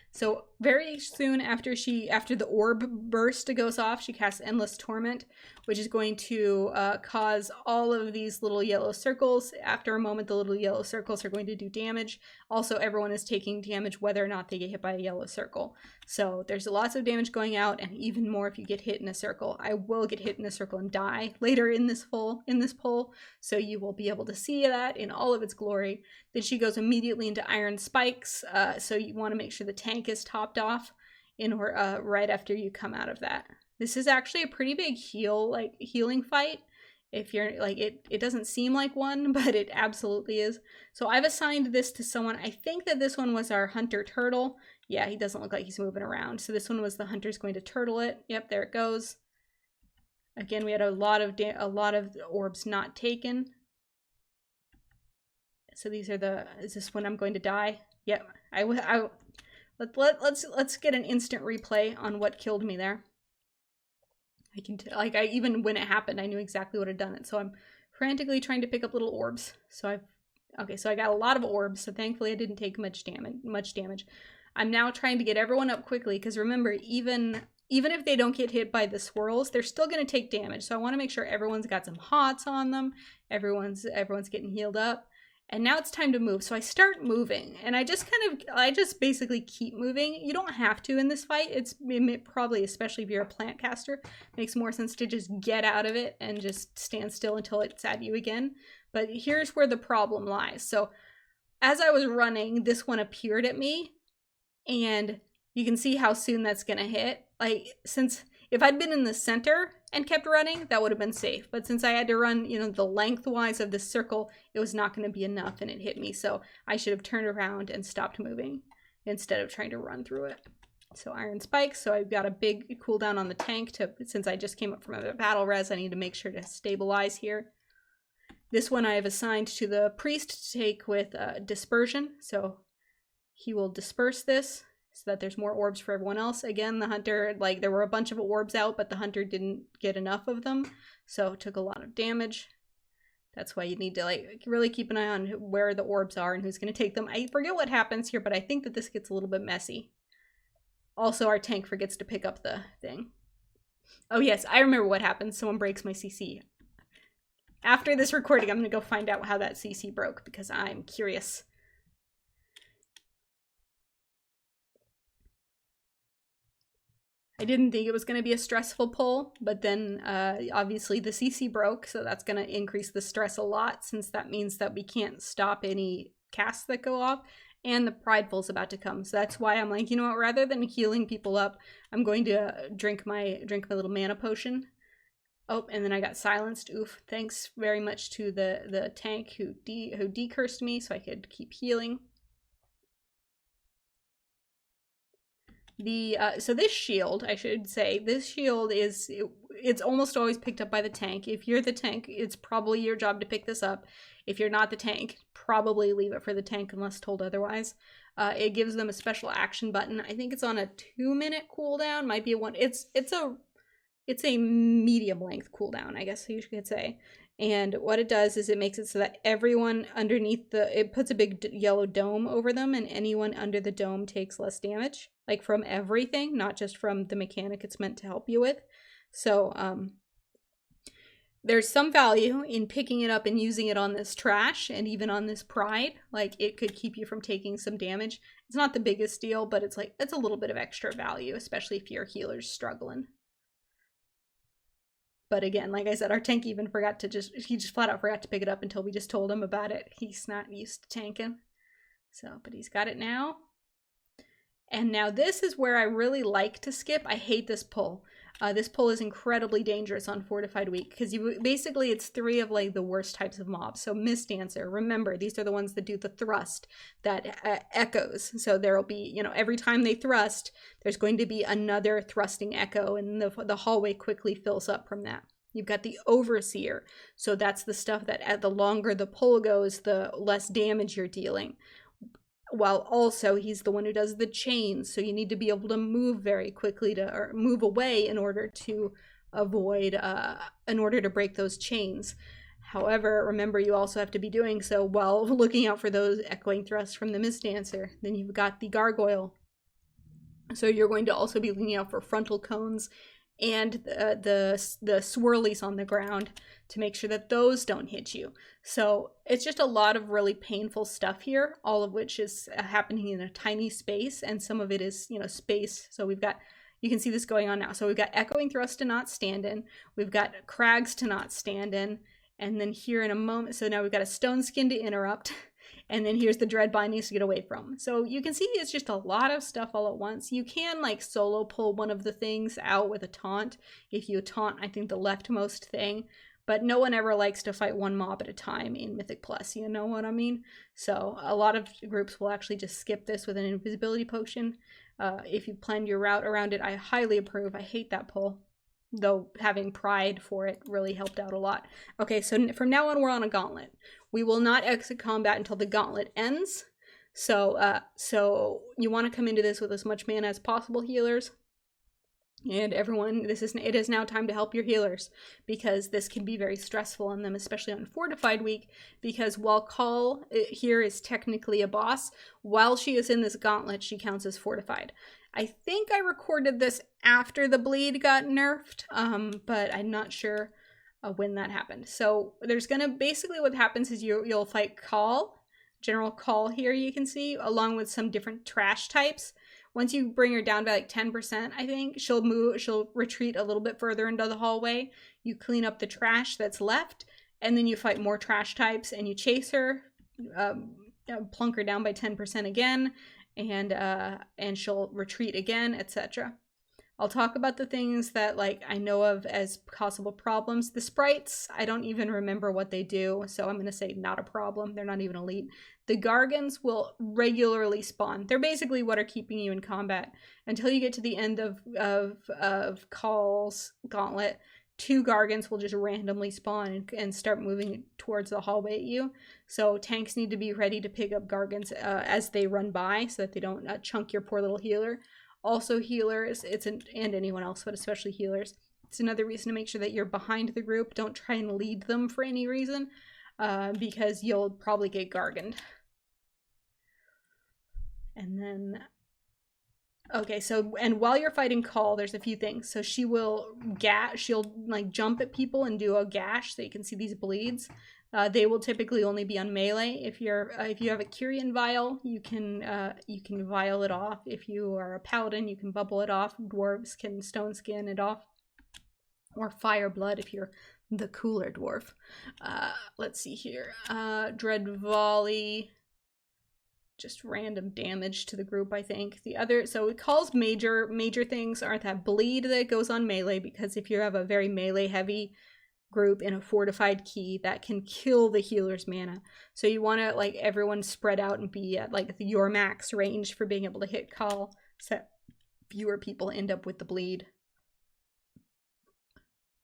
So very soon after the orb burst goes off, she casts Endless Torment, which is going to cause all of these little yellow circles. After a moment, the little yellow circles are going to do damage. Also, everyone is taking damage whether or not they get hit by a yellow circle. So there's lots of damage going out, and even more if you get hit in a circle. I will get hit in a circle and die later in this poll, so you will be able to see that in all of its glory. Then she goes immediately into Iron Spikes, so you want to make sure the tank is topped off right after you come out of that. This is actually a pretty big healing fight. If you're like, it doesn't seem like one, but it absolutely is. So I've assigned this to someone. I think that this one was our hunter turtle. Yeah, he doesn't look like he's moving around. So this one was the hunter's going to turtle it. Yep, there it goes. Again, we had a lot of orbs not taken. So these are the, is this when I'm going to die? Yep. Let's get an instant replay on what killed me there. I can like, even when it happened, I knew exactly what had done it. So I'm frantically trying to pick up little orbs. So okay, so I got a lot of orbs. So thankfully I didn't take much damage. I'm now trying to get everyone up quickly, because remember, even if they don't get hit by the swirls, they're still going to take damage. So I want to make sure everyone's got some hots on them. Everyone's getting healed up. And now it's time to move. So I start moving, and I just basically keep moving. You don't have to in this fight. It probably, especially if you're a plant caster, makes more sense to just get out of it and just stand still until it's at you again. But here's where the problem lies. So as I was running, this one appeared at me, and you can see how soon that's gonna hit. Like, since if I'd been in the center and kept running, that would have been safe. But since I had to run, you know, the lengthwise of this circle, it was not going to be enough, and it hit me. So I should have turned around and stopped moving instead of trying to run through it. So iron spikes. So I've got a big cooldown on the tank since I just came up from a battle res, I need to make sure to stabilize here. This one I have assigned to the priest to take with dispersion. So he will disperse this, so that there's more orbs for everyone else. Again, the hunter, like, there were a bunch of orbs out, but the hunter didn't get enough of them, so it took a lot of damage. That's why you need to, like, really keep an eye on where the orbs are and who's going to take them. I forget what happens here, but I think that this gets a little bit messy. Also, our tank forgets to pick up the thing. Oh yes, I remember what happens. Someone breaks my CC. After this recording, I'm going to go find out how that CC broke, because I'm curious. I didn't think it was going to be a stressful pull, but then obviously the CC broke, so that's going to increase the stress a lot, since that means that we can't stop any casts that go off, and the Prideful's about to come. So that's why I'm like, you know what, rather than healing people up, I'm going to drink my little mana potion. Oh, and then I got silenced. Oof. Thanks very much to the tank who decursed me so I could keep healing. So this shield, I should say, this shield it's almost always picked up by the tank. If you're the tank, it's probably your job to pick this up. If you're not the tank, probably leave it for the tank unless told otherwise. It gives them a special action button. I think it's on a 2-minute cooldown. Might be a one. It's a medium length cooldown, I guess you could say. And what it does is it makes it so that everyone underneath it puts a big yellow dome over them, and anyone under the dome takes less damage, like from everything, not just from the mechanic it's meant to help you with. So there's some value in picking it up and using it on this trash, and even on this pride. Like, it could keep you from taking some damage. It's not the biggest deal, but it's a little bit of extra value, especially if your healer's struggling. But again, like I said, our tank even he just flat out forgot to pick it up until we just told him about it. He's not used to tanking. So, but he's got it now. And now this is where I really like to skip. I hate this pull. This pull is incredibly dangerous on Fortified Week, because basically it's 3 of like the worst types of mobs. So Mist Dancer, remember, these are the ones that do the thrust that echoes. So there'll be, you know, every time they thrust, there's going to be another thrusting echo, and the hallway quickly fills up from that. You've got the Overseer. So that's the stuff that the longer the pull goes, the less damage you're dealing. While also he's the one who does the chains, so you need to be able to move very quickly or move away in order to avoid, in order to break those chains. However, remember, you also have to be doing so while looking out for those echoing thrusts from the Mist Dancer. Then you've got the Gargoyle, so you're going to also be looking out for frontal cones and the swirlies on the ground to make sure that those don't hit you. So it's just a lot of really painful stuff here, all of which is happening in a tiny space, and some of it is, you know, space. So we've got, you can see this going on now. So we've got echoing thrust to not stand in, we've got crags to not stand in, and then here in a moment, so now we've got a stone skin to interrupt, and then here's the dread bindings to get away from. So you can see it's just a lot of stuff all at once. You can like solo pull one of the things out with a taunt. If you taunt, I think, the leftmost thing, but no one ever likes to fight one mob at a time in Mythic Plus, you know what I mean? So a lot of groups will actually just skip this with an invisibility potion. If you planned your route around it, I highly approve. I hate that pull. though having pride for it really helped out a lot. Okay, so from now on, we're on a gauntlet. We will not exit combat until the gauntlet ends. So you want to come into this with as much mana as possible, healers. And everyone, it is now time to help your healers, because this can be very stressful on them, especially on Fortified Week, because while Call here is technically a boss, while she is in this gauntlet, she counts as Fortified. I think I recorded this after the bleed got nerfed, but I'm not sure when that happened. So there's gonna, basically what happens is you'll fight Call, General Call here you can see, along with some different trash types. Once you bring her down by like 10%, I think, she'll retreat a little bit further into the hallway. You clean up the trash that's left, and then you fight more trash types, and you chase her, plunk her down by 10% again, and she'll retreat again, etc. I'll talk about the things that like I know of as possible problems. The sprites, I don't even remember what they do, so I'm going to say not a problem. They're not even elite. The Gargants will regularly spawn. They're basically what are keeping you in combat. Until you get to the end of Call's gauntlet, 2 Gargants will just randomly spawn and start moving towards the hallway at you. So tanks need to be ready to pick up Gargants as they run by, so that they don't chunk your poor little healer. Also healers, and anyone else, but especially healers. It's another reason to make sure that you're behind the group. Don't try and lead them for any reason, because you'll probably get Garganed. And then, okay, so, and while you're fighting Call, there's a few things. So she'll like jump at people and do a gash, so you can see these bleeds. They will typically only be on melee. If you have a Curian Vial, you can vial it off. If you are a Paladin, you can bubble it off. Dwarves can Stone Skin it off, or Fire Blood if you're the cooler dwarf. Let's see here. Dread Volley, just random damage to the group, I think. So it calls major things aren't that bleed that goes on melee, because if you have a very melee heavy group in a fortified key, that can kill the healer's mana. So you want to like everyone spread out and be at like your max range for being able to hit Call, so fewer people end up with the bleed.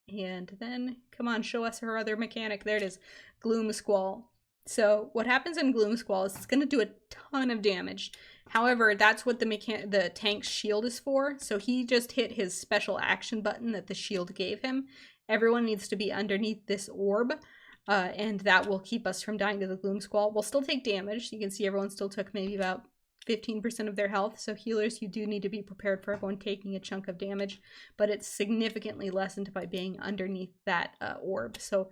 And then, come on, show us her other mechanic. There it is, Gloom Squall. So what happens in Gloom Squall is it's going to do a ton of damage. However, that's what the tank's shield is for. So he just hit his special action button that the shield gave him. Everyone needs to be underneath this orb, and that will keep us from dying to the Gloom Squall. We'll still take damage. You can see everyone still took maybe about 15% of their health. So healers, you do need to be prepared for everyone taking a chunk of damage, but it's significantly lessened by being underneath that orb. So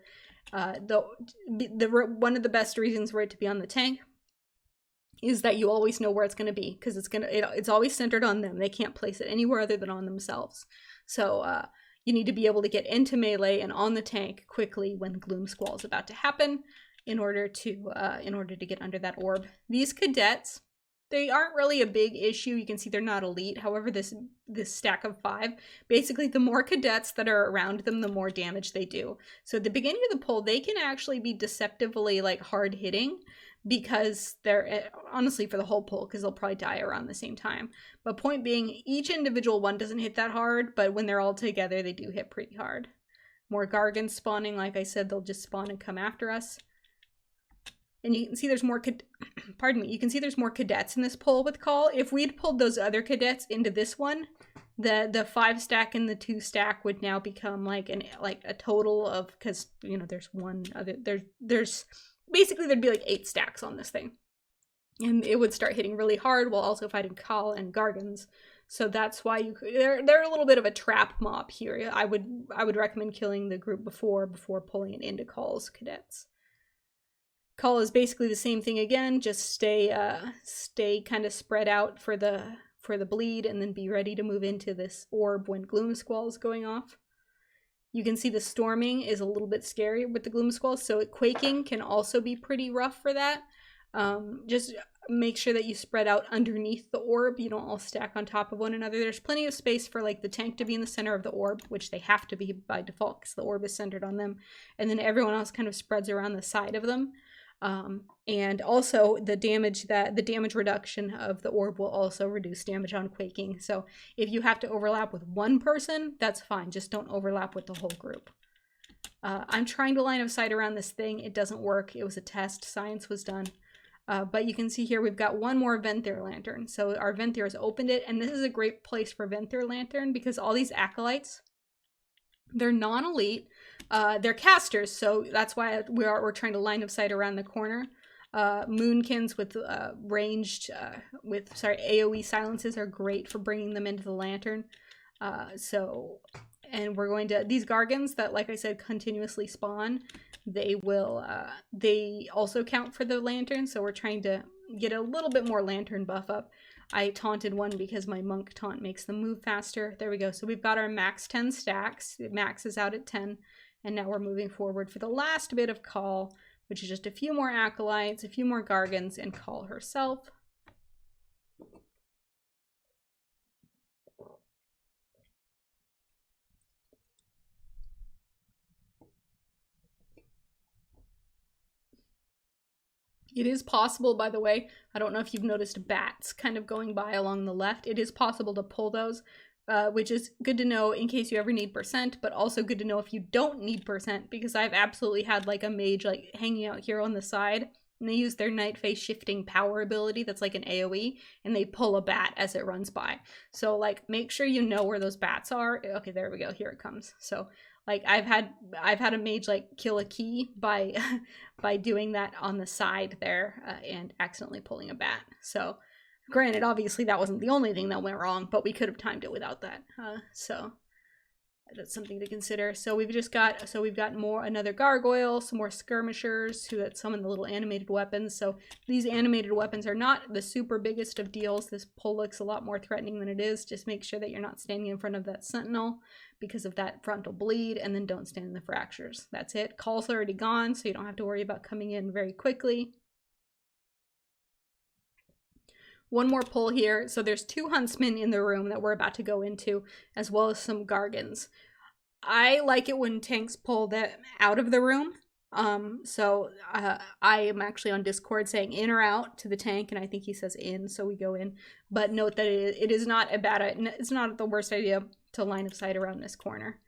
one of the best reasons for it to be on the tank is that you always know where it's going to be, because it's always centered on them. They can't place it anywhere other than on themselves. So you need to be able to get into melee and on the tank quickly when Gloom Squall is about to happen in order to get under that orb. These cadets, they aren't really a big issue. You can see they're not elite. However, this stack of 5, basically the more cadets that are around them, the more damage they do. So at the beginning of the pull, they can actually be deceptively like hard hitting, because they're honestly for the whole pull, because they'll probably die around the same time. But point being, each individual one doesn't hit that hard, but when they're all together, they do hit pretty hard. More Gargants spawning, like I said, they'll just spawn and come after us. And you can see there's more you can see there's more cadets in this pull with Call. If we'd pulled those other cadets into this one, the 5 stack and the 2 stack would now become like a total of, because you know there's one other, there's basically there'd be like 8 stacks on this thing, and it would start hitting really hard while also fighting Call and Gargants. So that's why they're a little bit of a trap mob here. I would recommend killing the group before pulling it into Call's cadets. Call is basically the same thing again, just stay kind of spread out for the bleed, and then be ready to move into this orb when Gloom Squall is going off. You can see the storming is a little bit scary with the Gloom Squall, so quaking can also be pretty rough for that. Just make sure that you spread out underneath the orb. You don't all stack on top of one another. There's plenty of space for like the tank to be in the center of the orb, which they have to be by default because the orb is centered on them. And then everyone else kind of spreads around the side of them. And also the damage reduction of the orb will also reduce damage on quaking. So if you have to overlap with one person, that's fine. Just don't overlap with the whole group. I'm trying to line of sight around this thing. It doesn't work. It was a test. Science was done. But you can see here we've got one more Venthyr lantern. So our Venthyr has opened it, and this is a great place for Venthyr lantern because all these acolytes, they're non-elite. They're casters, so that's why we're trying to line of sight around the corner. Moonkins with ranged, AoE silences are great for bringing them into the lantern. And we're going to, these Gargans that, like I said, continuously spawn, they will, they also count for the lantern, so we're trying to get a little bit more lantern buff up. I taunted one because my monk taunt makes them move faster. There we go. So we've got our max 10 stacks. It maxes out at 10. And now we're moving forward for the last bit of Call, which is just a few more acolytes, a few more Gargans, and Call herself. It is possible, by the way, I don't know if you've noticed bats kind of going by along the left. It is possible to pull those, which is good to know in case you ever need percent, but also good to know if you don't need percent, because I've absolutely had like a mage like hanging out here on the side, and they use their Night Phase shifting power ability that's like an AoE, and they pull a bat as it runs by. So like make sure you know where those bats are. Okay, there we go. Here it comes. So like I've had a mage like kill a key by by doing that on the side there and accidentally pulling a bat. So granted, obviously that wasn't the only thing that went wrong, but we could have timed it without that. So that's something to consider. So we've got another gargoyle, some more skirmishers who had some of the little animated weapons. So these animated weapons are not the super biggest of deals. This pull looks a lot more threatening than it is. Just make sure that you're not standing in front of that sentinel because of that frontal bleed, and then don't stand in the fractures. That's it. Call's already gone, so you don't have to worry about coming in very quickly. One more pull here. So there's 2 huntsmen in the room that we're about to go into, as well as some Gargans. I like it when tanks pull them out of the room. I am actually on Discord saying in or out to the tank, and I think he says in, so we go in. But note that it is not it's not the worst idea to line of sight around this corner.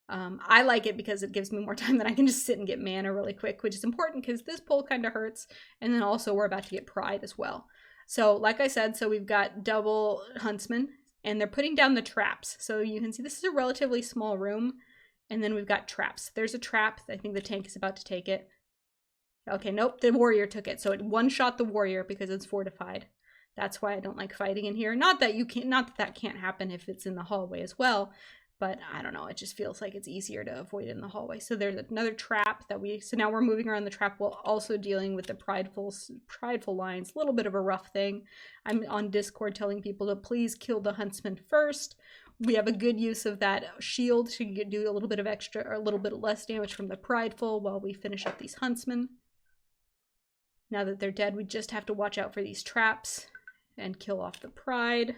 I like it because it gives me more time that I can just sit and get mana really quick, which is important because this pull kind of hurts, and then also we're about to get pride as well. So like I said, so we've got double huntsmen, and they're putting down the traps. So you can see this is a relatively small room, and then we've got traps. There's a trap. I think the tank is about to take it. Okay, nope, the warrior took it. So it one-shot the warrior because it's fortified. That's why I don't like fighting in here. Not that that can't happen if it's in the hallway as well, but I don't know, it just feels like it's easier to avoid it in the hallway. So there's another trap so now we're moving around the trap while also dealing with the prideful lines. A little bit of a rough thing. I'm on Discord telling people to please kill the huntsman first. We have a good use of that shield to do a little bit of extra or a little bit less damage from the prideful while we finish up these huntsmen. Now that they're dead, we just have to watch out for these traps and kill off the pride.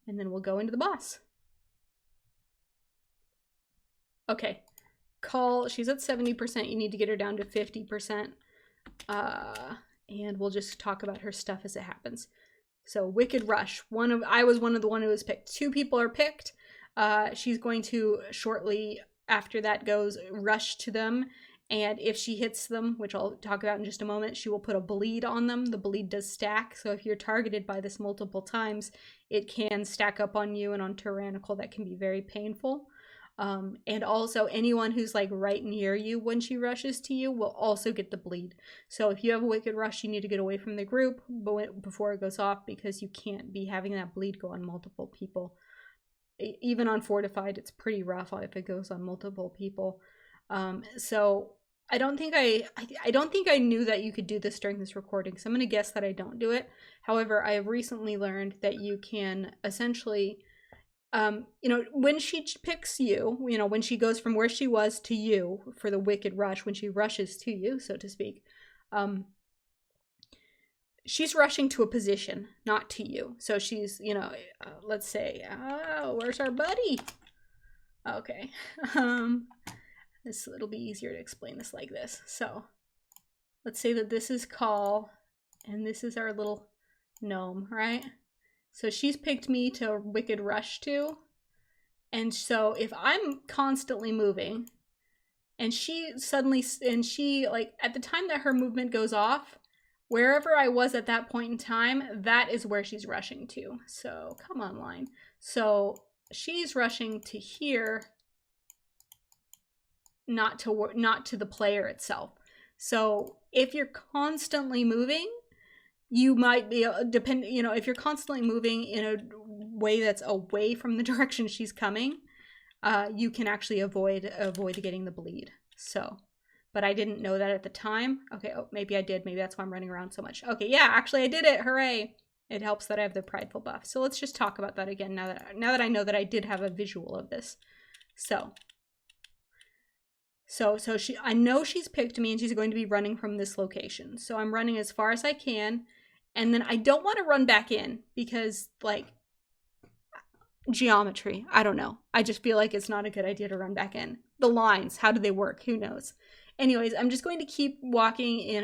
And then we'll go into the boss. Okay, Call, she's at 70%. You need to get her down to 50%. And we'll just talk about her stuff as it happens. So Wicked Rush. I was one of the one who was picked. 2 people are picked. She's going to shortly after that goes rush to them. And if she hits them, which I'll talk about in just a moment, she will put a bleed on them. The bleed does stack, so if you're targeted by this multiple times, it can stack up on you and on Tyrannical. That can be very painful. And also anyone who's like right near you when she rushes to you will also get the bleed. So if you have a Wicked Rush, you need to get away from the group before it goes off because you can't be having that bleed go on multiple people. Even on Fortified, it's pretty rough if it goes on multiple people. So I don't think I knew that you could do this during this recording, so I'm going to guess that I don't do it. However, I have recently learned that you can essentially, when she picks you, when she goes from where she was to you for the Wicked Rush, when she rushes to you, so to speak, she's rushing to a position, not to you. So she's, let's say, where's our buddy? Okay. it'll be easier to explain this like this. So let's say that this is call and this is our little gnome, right? So she's picked me to Wicked Rush to. And so if I'm constantly moving and she like at the time that her movement goes off, wherever I was at that point in time, that is where she's rushing to. So come on, line. So she's rushing to here, not to the player itself. So if you're constantly moving, you might be if you're constantly moving in a way that's away from the direction she's coming, you can actually avoid getting the bleed. So, but I didn't know that at the time. Okay, oh, maybe I did. Maybe that's why I'm running around so much. Okay, yeah, actually I did it. Hooray. It helps that I have the prideful buff. So let's just talk about that again now that I know that I did have a visual of this. So I know she's picked me and she's going to be running from this location. So I'm running as far as I can. And then I don't want to run back in because, like, geometry. I don't know. I just feel like it's not a good idea to run back in. The lines, how do they work? Who knows? Anyways, I'm just going to keep walking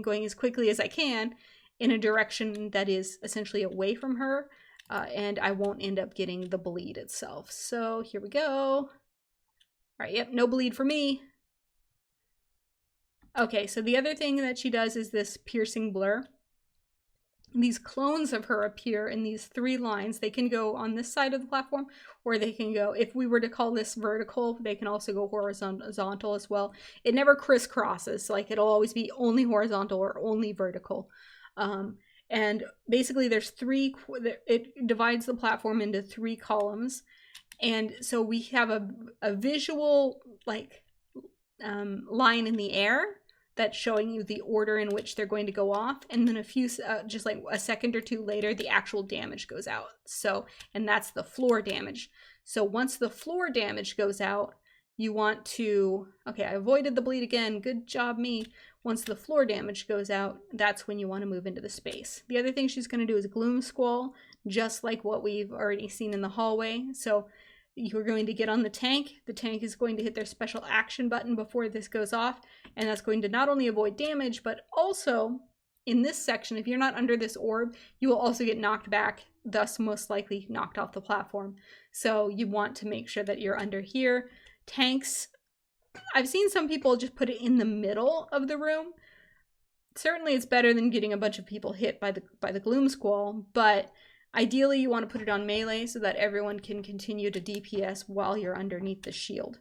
going as quickly as I can in a direction that is essentially away from her. And I won't end up getting the bleed itself. So here we go. All right, yep, no bleed for me. Okay, so the other thing that she does is this piercing blur. These clones of her appear in these 3 lines. They can go on this side of the platform, or they can go, if we were to call this vertical, they can also go horizontal as well. It never crisscrosses, like it'll always be only horizontal or only vertical. And basically there's it divides the platform into 3 columns. And so we have a visual like line in the air that's showing you the order in which they're going to go off, and then just like a second or 2 later, the actual damage goes out. So, and that's the floor damage. So once the floor damage goes out, you want to, okay, I avoided the bleed again. Good job, me. Once the floor damage goes out, that's when you want to move into the space. The other thing she's going to do is Gloom Squall, just like what we've already seen in the hallway. So you're going to get on the tank. The tank is going to hit their special action button before this goes off, and that's going to not only avoid damage, but also in this section, if you're not under this orb, you will also get knocked back, thus most likely knocked off the platform. So you want to make sure that you're under here. Tanks, I've seen some people just put it in the middle of the room. Certainly it's better than getting a bunch of people hit by the Gloom Squall, but ideally, you want to put it on melee so that everyone can continue to DPS while you're underneath the shield.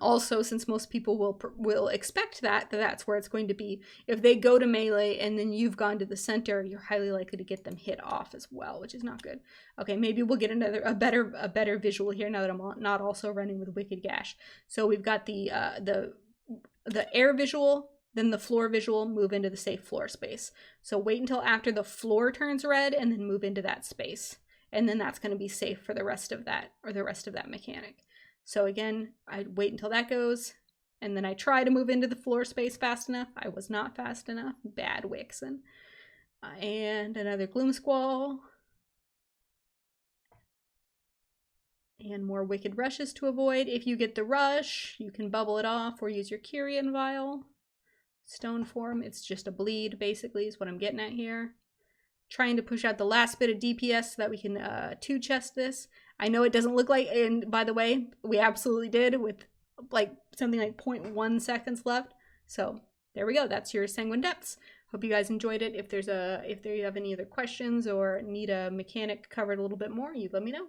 Also, since most people will expect that's where it's going to be, if they go to melee and then you've gone to the center, you're highly likely to get them hit off as well, which is not good. Okay, maybe we'll get a better visual here now that I'm not also running with Wicked Gash. So we've got the air visual, then the floor visual, move into the safe floor space. So wait until after the floor turns red and then move into that space. And then that's going to be safe for the rest of that, or the rest of that mechanic. So again, I wait until that goes, and then I try to move into the floor space fast enough. I was not fast enough. Bad Wixen. And another Gloom Squall. And more Wicked Rushes to avoid. If you get the rush, you can bubble it off or use your Kyrian Vial. Stone form, it's just a bleed, basically, is what I'm getting at here. Trying to push out the last bit of DPS so that we can 2-chest this. I know it doesn't look like, and by the way, we absolutely did with like something like 0.1 seconds left. So there we go. That's your Sanguine Depths. Hope you guys enjoyed it. If you have any other questions or need a mechanic covered a little bit more, you let me know.